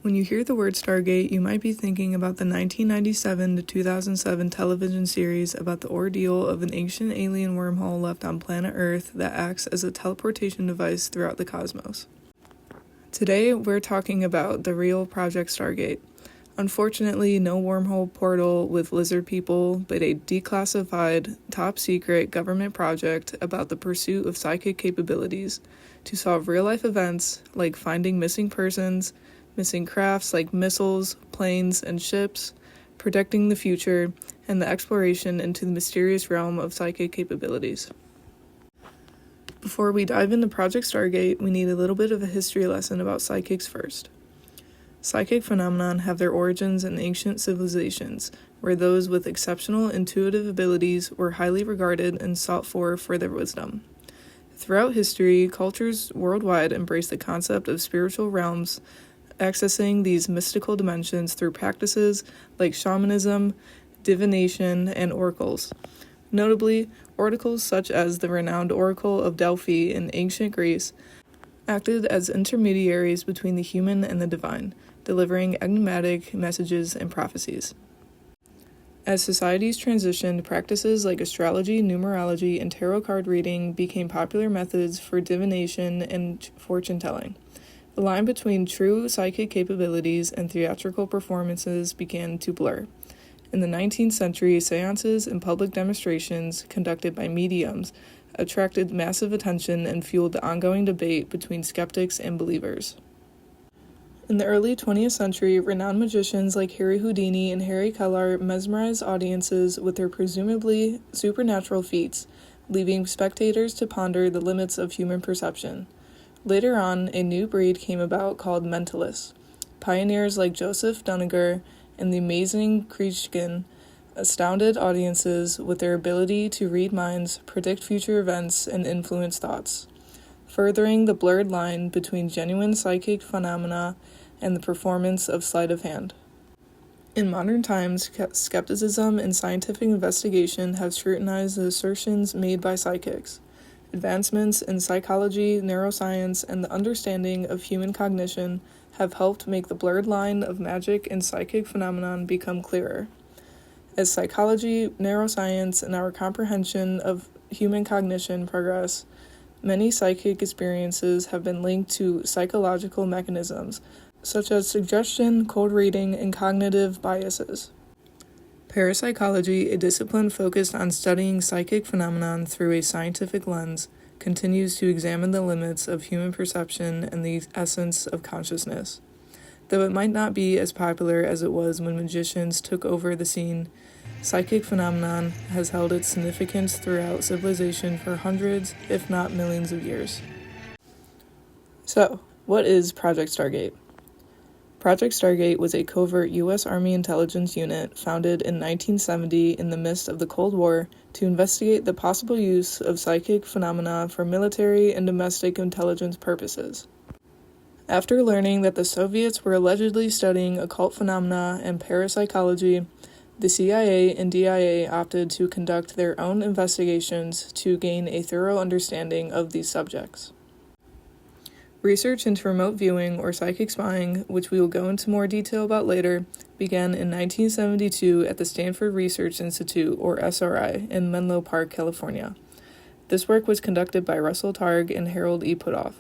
When you hear the word Stargate, you might be thinking about the 1997 to 2007 television series about the ordeal of an ancient alien wormhole left on planet Earth that acts as a teleportation device throughout the cosmos. Today, we're talking about the real Project Stargate. Unfortunately, no wormhole portal with lizard people, but a declassified, top-secret government project about the pursuit of psychic capabilities to solve real-life events like finding missing persons, missing crafts like missiles, planes, and ships, predicting the future, and the exploration into the mysterious realm of psychic capabilities. Before we dive into Project Stargate, we need a little bit of a history lesson about psychics first. Psychic phenomena have their origins in ancient civilizations, where those with exceptional intuitive abilities were highly regarded and sought for their wisdom. Throughout history, cultures worldwide embraced the concept of spiritual realms, accessing these mystical dimensions through practices like shamanism, divination, and oracles. Notably, oracles such as the renowned Oracle of Delphi in ancient Greece acted as intermediaries between the human and the divine, delivering enigmatic messages and prophecies. As societies transitioned, practices like astrology, numerology, and tarot card reading became popular methods for divination and fortune-telling. The line between true psychic capabilities and theatrical performances began to blur. In the 19th century, seances and public demonstrations conducted by mediums attracted massive attention and fueled the ongoing debate between skeptics and believers. In the early 20th century, renowned magicians like Harry Houdini and Harry Keller mesmerized audiences with their presumably supernatural feats, leaving spectators to ponder the limits of human perception. Later on, a new breed came about called mentalists. Pioneers like Joseph Duniger and the amazing Krishkin astounded audiences with their ability to read minds, predict future events, and influence thoughts, furthering the blurred line between genuine psychic phenomena and the performance of sleight of hand. In modern times, skepticism and scientific investigation have scrutinized the assertions made by psychics. Advancements in psychology, neuroscience, and the understanding of human cognition have helped make the blurred line of magic and psychic phenomenon become clearer. As psychology, neuroscience, and our comprehension of human cognition progress, many psychic experiences have been linked to psychological mechanisms, such as suggestion, cold reading, and cognitive biases. Parapsychology, a discipline focused on studying psychic phenomenon through a scientific lens, continues to examine the limits of human perception and the essence of consciousness. Though it might not be as popular as it was when magicians took over the scene, psychic phenomenon has held its significance throughout civilization for hundreds, if not millions of years. So, what is Project Stargate? Project Stargate was a covert U.S. Army intelligence unit founded in 1970 in the midst of the Cold War to investigate the possible use of psychic phenomena for military and domestic intelligence purposes. After learning that the Soviets were allegedly studying occult phenomena and parapsychology, the CIA and DIA opted to conduct their own investigations to gain a thorough understanding of these subjects. Research into remote viewing or psychic spying, which we will go into more detail about later, began in 1972 at the Stanford Research Institute, or SRI, in Menlo Park, California. This work was conducted by Russell Targ and Harold E. Putoff.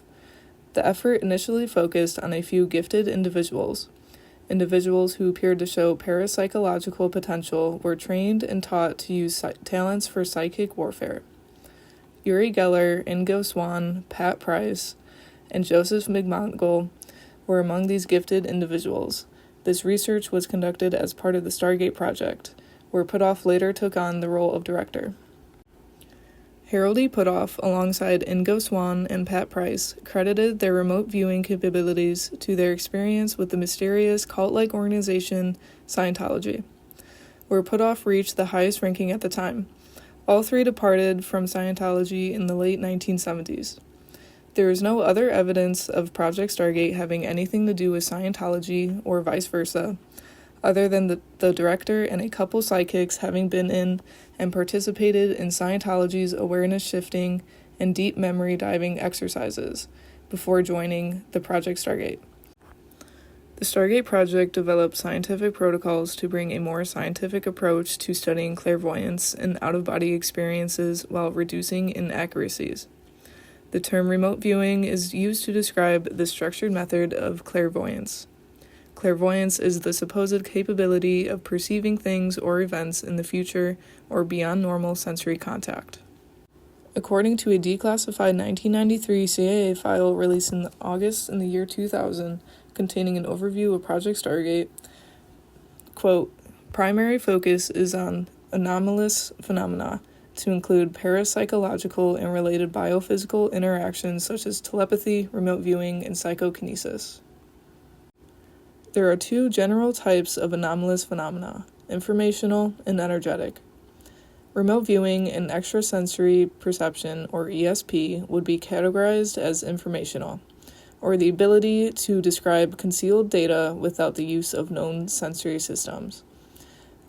The effort initially focused on a few gifted individuals. Individuals who appeared to show parapsychological potential were trained and taught to use talents for psychic warfare. Uri Geller, Ingo Swann, Pat Price, and Joseph McMonagle were among these gifted individuals. This research was conducted as part of the Stargate project, where Putoff later took on the role of director. Harold E. Putoff, alongside Ingo Swann and Pat Price, credited their remote viewing capabilities to their experience with the mysterious cult-like organization Scientology, where Putoff reached the highest ranking at the time. All three departed from Scientology in the late 1970s. There is no other evidence of Project Stargate having anything to do with Scientology or vice versa, other than the director and a couple psychics having been in and participated in Scientology's awareness shifting and deep memory diving exercises before joining the Project Stargate. The Stargate project developed scientific protocols to bring a more scientific approach to studying clairvoyance and out-of-body experiences while reducing inaccuracies. The term remote viewing is used to describe the structured method of clairvoyance. Clairvoyance is the supposed capability of perceiving things or events in the future or beyond normal sensory contact. According to a declassified 1993 CIA file released in August in the year 2000, containing an overview of Project Stargate, quote, primary focus is on anomalous phenomena, to include parapsychological and related biophysical interactions such as telepathy, remote viewing, and psychokinesis. There are two general types of anomalous phenomena, informational and energetic. Remote viewing and extrasensory perception, or ESP, would be categorized as informational, or the ability to describe concealed data without the use of known sensory systems.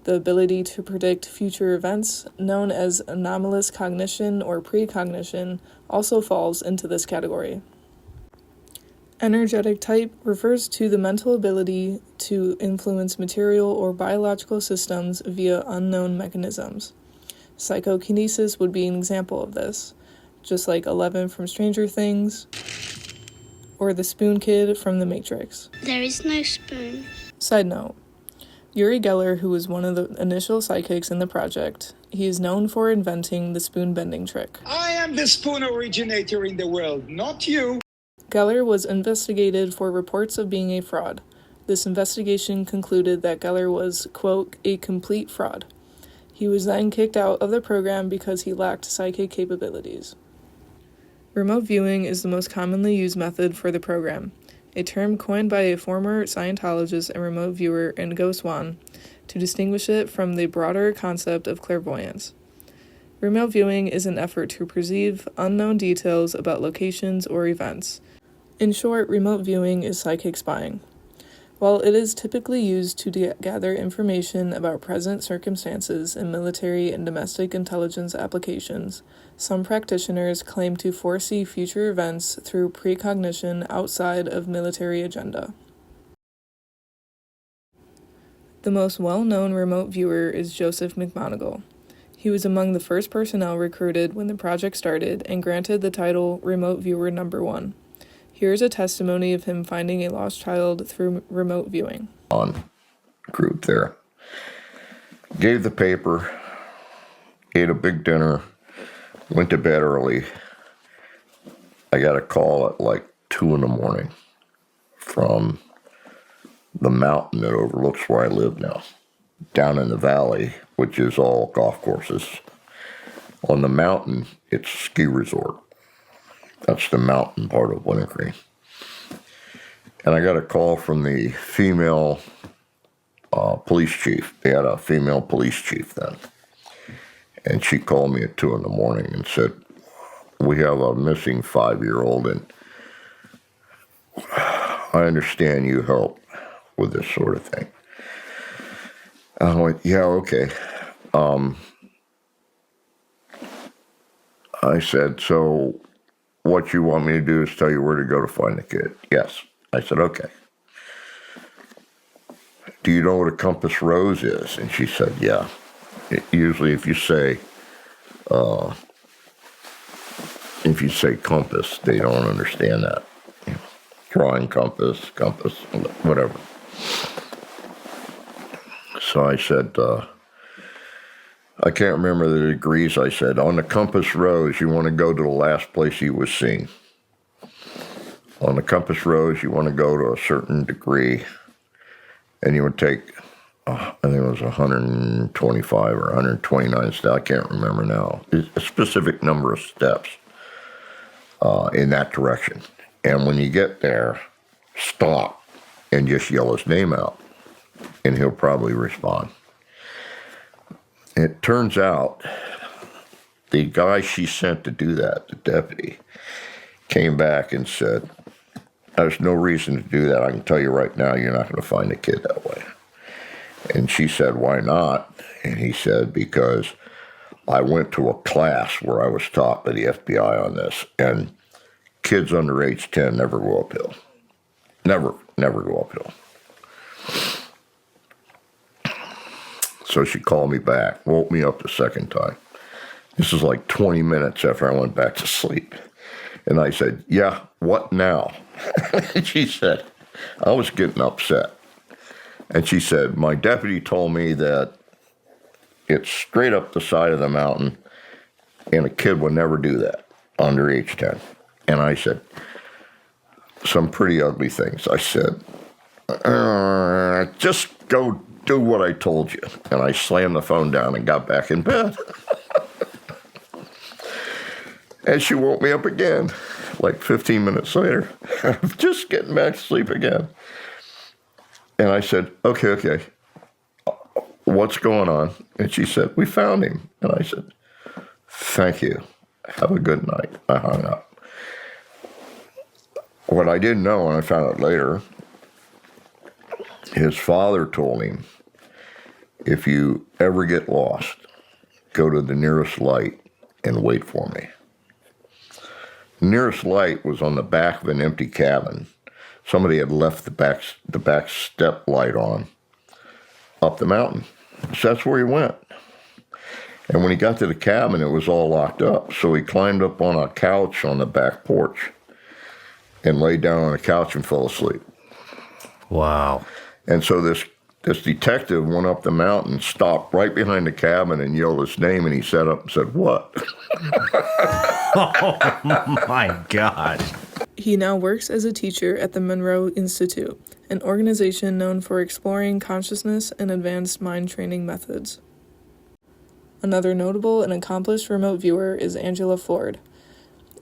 The ability to predict future events, known as anomalous cognition or precognition, also falls into this category. Energetic type refers to the mental ability to influence material or biological systems via unknown mechanisms. Psychokinesis would be an example of this, just like Eleven from Stranger Things, or the Spoon Kid from The Matrix. There is no spoon. Side note, Uri Geller, who was one of the initial psychics in the project, he is known for inventing the spoon bending trick. I am the spoon originator in the world, not you. Geller was investigated for reports of being a fraud. This investigation concluded that Geller was, quote, a complete fraud. He was then kicked out of the program because he lacked psychic capabilities. Remote viewing is the most commonly used method for the program, a term coined by a former Scientologist and remote viewer Ngo Swan to distinguish it from the broader concept of clairvoyance. Remote viewing is an effort to perceive unknown details about locations or events. In short, remote viewing is psychic spying. While it is typically used to gather information about present circumstances in military and domestic intelligence applications, some practitioners claim to foresee future events through precognition outside of military agenda. The most well-known remote viewer is Joseph McMoneagle. He was among the first personnel recruited when the project started and granted the title Remote Viewer Number 1. Here's a testimony of him finding a lost child through remote viewing. On group there. Gave the paper, ate a big dinner, went to bed early. I got a call at like 2 a.m. from the mountain that overlooks where I live now. Down in the valley, which is all golf courses. On the mountain, it's a ski resort. That's the mountain part of Winter Green. And I got a call from the female police chief. They had a female police chief then. And she called me at 2 a.m. and said, we have a missing 5-year-old, and I understand you help with this sort of thing. I went, yeah, okay. I said, so what you want me to do is tell you where to go to find the kid? Yes. I said, okay. Do you know what a compass rose is? And she said, yeah. Usually if you say compass, they don't understand that. Drawing compass, whatever. So I said, I can't remember the degrees. I said, on the compass rose, you want to go to the last place he was seen. On the compass rose, you want to go to a certain degree, and you would take, I think it was 125 or 129 steps. I can't remember now. It's a specific number of steps in that direction. And when you get there, stop and just yell his name out, and he'll probably respond. It turns out the guy she sent to do that, the deputy, came back and said, there's no reason to do that. I can tell you right now, you're not going to find a kid that way. And she said, why not? And he said, because I went to a class where I was taught by the FBI on this, and kids under age 10 never go uphill. Never go uphill. So she called me back, woke me up the second time. This is like 20 minutes after I went back to sleep. And I said, yeah, what now? She said, I was getting upset. And she said, my deputy told me that it's straight up the side of the mountain, and a kid would never do that under age 10. And I said, some pretty ugly things. I said, just go do what I told you. And I slammed the phone down and got back in bed. And she woke me up again, like 15 minutes later. Just getting back to sleep again. And I said, okay, what's going on? And she said, we found him. And I said, thank you. Have a good night. I hung up. What I didn't know, and I found out later, his father told him, if you ever get lost, go to the nearest light and wait for me. The nearest light was on the back of an empty cabin. Somebody had left the back step light on up the mountain. So that's where he went. And when he got to the cabin, it was all locked up. So he climbed up on a couch on the back porch and laid down on the couch and fell asleep. Wow. And so this detective went up the mountain, stopped right behind the cabin and yelled his name, and he sat up and said, what? Oh, my God. He now works as a teacher at the Monroe Institute, an organization known for exploring consciousness and advanced mind training methods. Another notable and accomplished remote viewer is Angela Ford.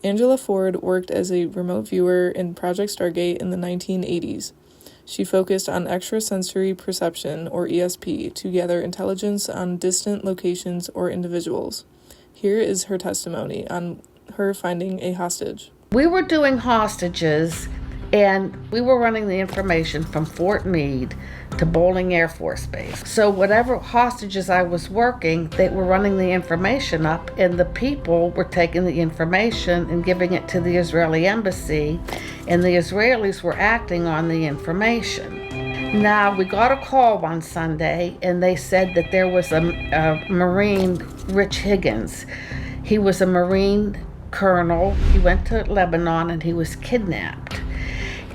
Angela Ford worked as a remote viewer in Project Stargate in the 1980s. She focused on extrasensory perception, or ESP, to gather intelligence on distant locations or individuals. Here is her testimony on her finding a hostage. We were doing hostages, and we were running the information from Fort Meade to Bolling Air Force Base. So whatever hostages I was working, they were running the information up, and the people were taking the information and giving it to the Israeli embassy, and the Israelis were acting on the information. Now, we got a call one Sunday, and they said that there was a Marine, Rich Higgins. He was a Marine colonel. He went to Lebanon, and he was kidnapped.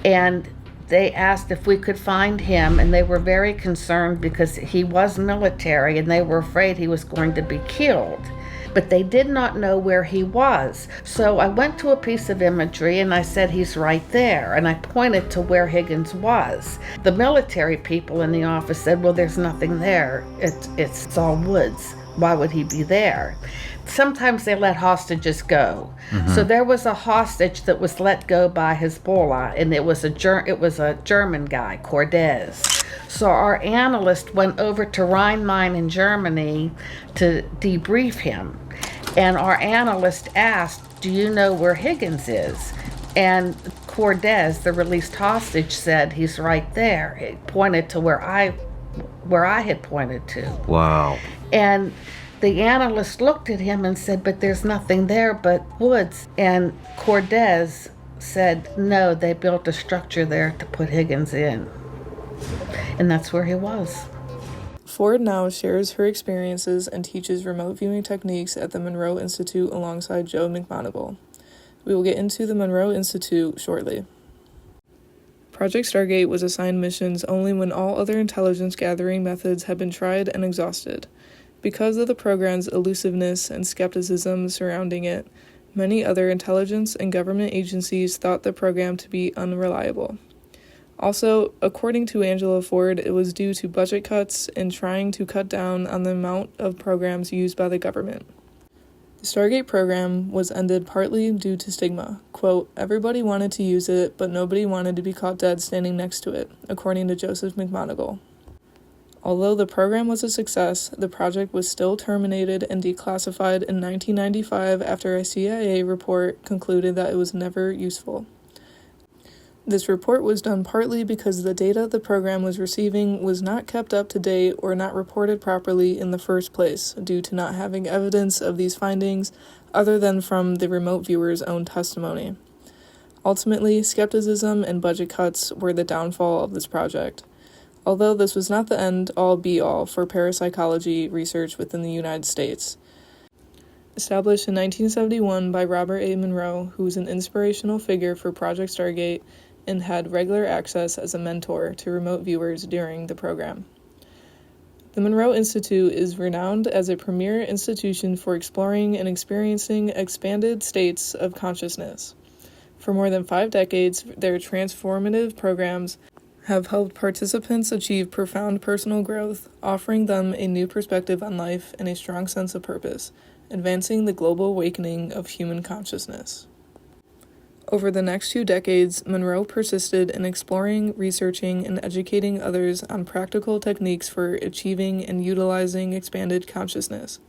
And they asked if we could find him, and they were very concerned because he was military, and they were afraid he was going to be killed. But they did not know where he was. So I went to a piece of imagery, and I said, he's right there. And I pointed to where Higgins was. The military people in the office said, well, there's nothing there. It's all woods. Why would he be there? Sometimes they let hostages go. Mm-hmm. So there was a hostage that was let go by Hezbollah, and it was a German guy, Cordes. So our analyst went over to Rhine-Main in Germany to debrief him. And our analyst asked, do you know where Higgins is? And Cordes, the released hostage, said, he's right there. He pointed to where I had pointed to. Wow. And the analyst looked at him and said, but there's nothing there but woods. And Cordes said, no, they built a structure there to put Higgins in. And that's where he was. Ford now shares her experiences and teaches remote viewing techniques at the Monroe Institute alongside Joe McMoneagle. We will get into the Monroe Institute shortly. Project Stargate was assigned missions only when all other intelligence gathering methods had been tried and exhausted. Because of the program's elusiveness and skepticism surrounding it, many other intelligence and government agencies thought the program to be unreliable. Also, according to Angela Ford, it was due to budget cuts and trying to cut down on the amount of programs used by the government. The Stargate program was ended partly due to stigma. Quote, everybody wanted to use it, but nobody wanted to be caught dead standing next to it, according to Joseph McMoneagle. Although the program was a success, the project was still terminated and declassified in 1995 after a CIA report concluded that it was never useful. This report was done partly because the data the program was receiving was not kept up to date or not reported properly in the first place, due to not having evidence of these findings other than from the remote viewer's own testimony. Ultimately, skepticism and budget cuts were the downfall of this project. although this was not the end-all be-all for parapsychology research within the United States. Established in 1971 by Robert A. Monroe, who was an inspirational figure for Project Stargate and had regular access as a mentor to remote viewers during the program. The Monroe Institute is renowned as a premier institution for exploring and experiencing expanded states of consciousness. For more than 5 decades, their transformative programs have helped participants achieve profound personal growth, offering them a new perspective on life and a strong sense of purpose, advancing the global awakening of human consciousness. Over the next 2 decades, Monroe persisted in exploring, researching, and educating others on practical techniques for achieving and utilizing expanded consciousness.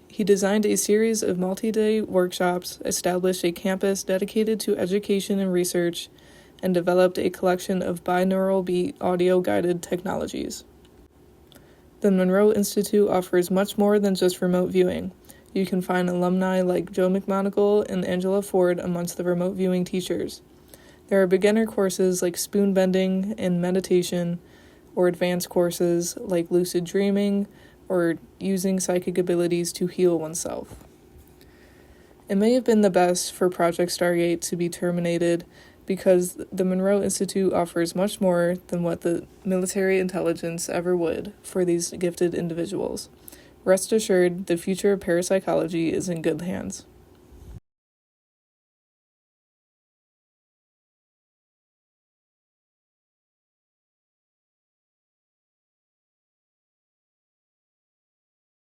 He designed a series of multi-day workshops, established a campus dedicated to education and research, and developed a collection of binaural beat audio-guided technologies. The Monroe Institute offers much more than just remote viewing. You can find alumni like Joe McMonagle and Angela Ford amongst the remote viewing teachers. There are beginner courses like spoon bending and meditation, or advanced courses like lucid dreaming, or using psychic abilities to heal oneself. It may have been the best for Project Stargate to be terminated because the Monroe Institute offers much more than what the military intelligence ever would for these gifted individuals. Rest assured, the future of parapsychology is in good hands.